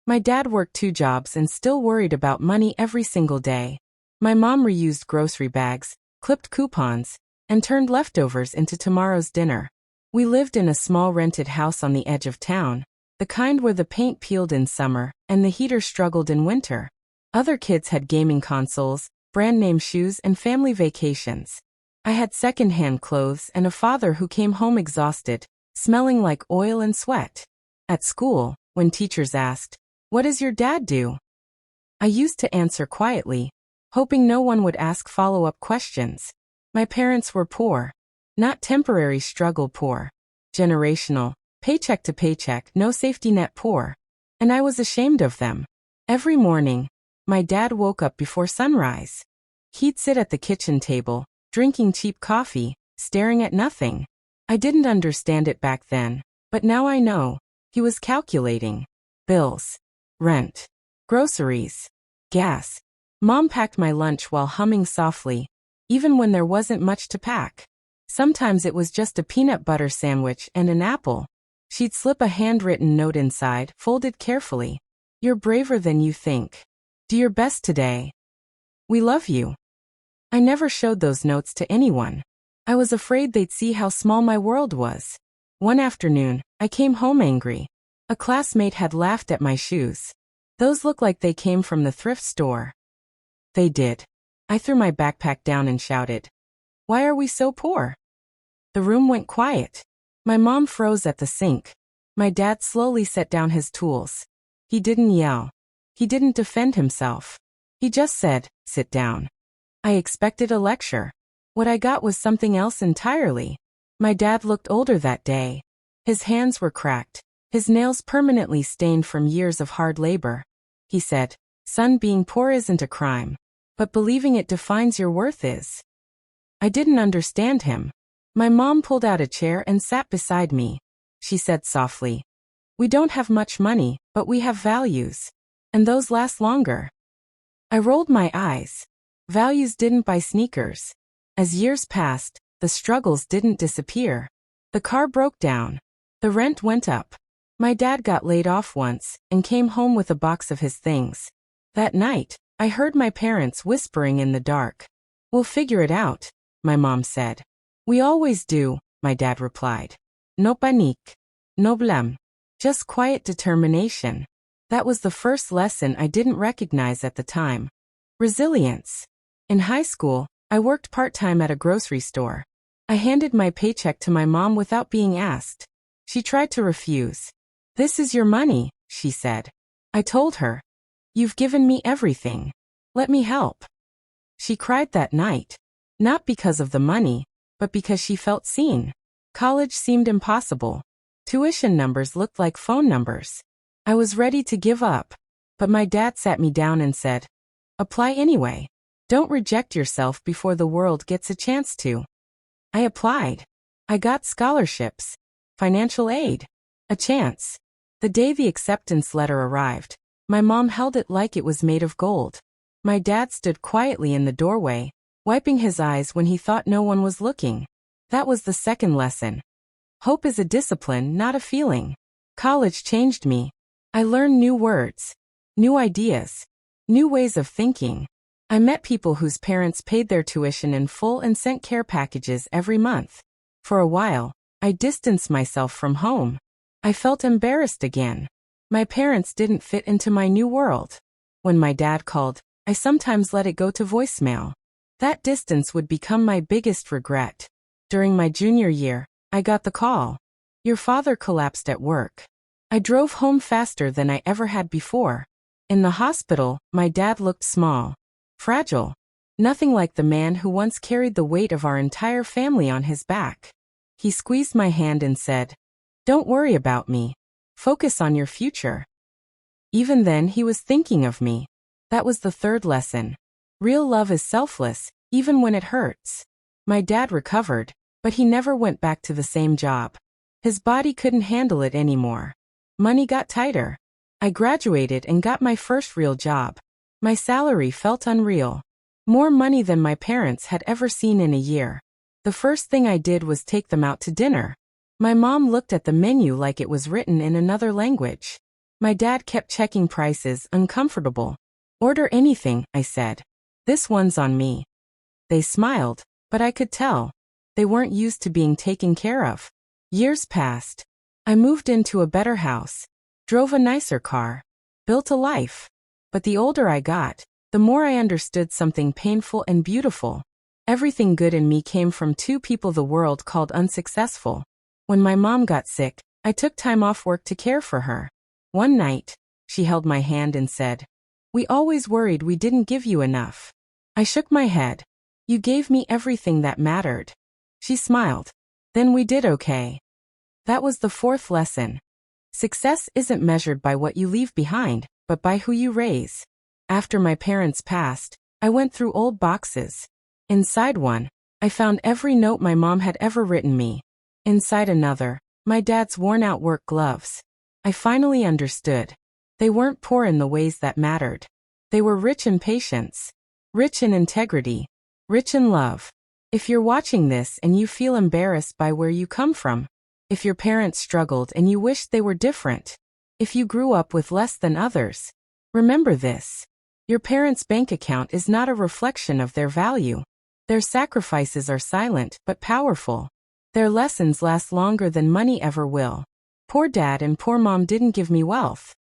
My dad worked 2 jobs and still worried about money every single day. My mom reused grocery bags, clipped coupons, and turned leftovers into tomorrow's dinner. We lived in a small rented house on the edge of town, the kind where the paint peeled in summer and the heater struggled in winter. Other kids had gaming consoles, brand-name shoes, and family vacations. I had second-hand clothes and a father who came home exhausted, smelling like oil and sweat. At school, when teachers asked, "What does your dad do?" I used to answer quietly, hoping no one would ask follow-up questions. My parents were poor. Not temporary struggle poor. Generational, paycheck to paycheck, no safety net poor. And I was ashamed of them. Every morning, my dad woke up before sunrise. He'd sit at the kitchen table, drinking cheap coffee, staring at nothing. I didn't understand it back then, but now I know. He was calculating. Bills. Rent. Groceries. Gas. Mom packed my lunch while humming softly, even when there wasn't much to pack. Sometimes it was just a peanut butter sandwich and an apple. She'd slip a handwritten note inside, folded carefully. "You're braver than you think. Do your best today. We love you." I never showed those notes to anyone. I was afraid they'd see how small my world was. One afternoon, I came home angry. A classmate had laughed at my shoes. "Those look like they came from the thrift store." They did. I threw my backpack down and shouted, "Why are we so poor?" The room went quiet. My mom froze at the sink. My dad slowly set down his tools. He didn't yell. He didn't defend himself. He just said, "Sit down." I expected a lecture. What I got was something else entirely. My dad looked older that day. His hands were cracked, his nails permanently stained from years of hard labor. He said, "Son, being poor isn't a crime, but believing it defines your worth is." I didn't understand him. My mom pulled out a chair and sat beside me. She said softly, "We don't have much money, but we have values. And those last longer." I rolled my eyes. Values didn't buy sneakers. As years passed, the struggles didn't disappear. The car broke down. The rent went up. My dad got laid off once and came home with a box of his things. That night, I heard my parents whispering in the dark. "We'll figure it out," my mom said. "We always do," my dad replied. "No panique. No blame. Just quiet determination." That was the first lesson I didn't recognize at the time. Resilience. In high school, I worked part-time at a grocery store. I handed my paycheck to my mom without being asked. She tried to refuse. "This is your money," she said. I told her, "You've given me everything. Let me help." She cried that night. Not because of the money, but because she felt seen. College seemed impossible. Tuition numbers looked like phone numbers. I was ready to give up, but my dad sat me down and said, "Apply anyway. Don't reject yourself before the world gets a chance to." I applied. I got scholarships, financial aid, a chance. The day the acceptance letter arrived, my mom held it like it was made of gold. My dad stood quietly in the doorway, wiping his eyes when he thought no one was looking. That was the second lesson. Hope is a discipline, not a feeling. College changed me. I learned new words, new ideas, new ways of thinking. I met people whose parents paid their tuition in full and sent care packages every month. For a while, I distanced myself from home. I felt embarrassed again. My parents didn't fit into my new world. When my dad called, I sometimes let it go to voicemail. That distance would become my biggest regret. During my junior year, I got the call. "Your father collapsed at work." I drove home faster than I ever had before. In the hospital, my dad looked small, fragile. Nothing like the man who once carried the weight of our entire family on his back. He squeezed my hand and said, "Don't worry about me. Focus on your future." Even then, he was thinking of me. That was the third lesson. Real love is selfless, even when it hurts. My dad recovered, but he never went back to the same job. His body couldn't handle it anymore. Money got tighter. I graduated and got my first real job. My salary felt unreal. More money than my parents had ever seen in a year. The first thing I did was take them out to dinner. My mom looked at the menu like it was written in another language. My dad kept checking prices, uncomfortable. Order anything, I said. This one's on me. They smiled, but I could tell. They weren't used to being taken care of. Years passed. I moved into a better house, drove a nicer car, built a life. But the older I got, the more I understood something painful and beautiful. Everything good in me came from two people the world called unsuccessful. When my mom got sick, I took time off work to care for her. One night, she held my hand and said, "We always worried we didn't give you enough." I shook my head. "You gave me everything that mattered." She smiled. "Then we did okay." That was the fourth lesson. Success isn't measured by what you leave behind, but by who you raise. After my parents passed, I went through old boxes. Inside one, I found every note my mom had ever written me. Inside another, my dad's worn-out work gloves. I finally understood. They weren't poor in the ways that mattered. They were rich in patience, rich in integrity, rich in love. If you're watching this and you feel embarrassed by where you come from, if your parents struggled and you wished they were different, if you grew up with less than others, remember this. Your parents' bank account is not a reflection of their value. Their sacrifices are silent but powerful. Their lessons last longer than money ever will. Poor dad and poor mom didn't give me wealth.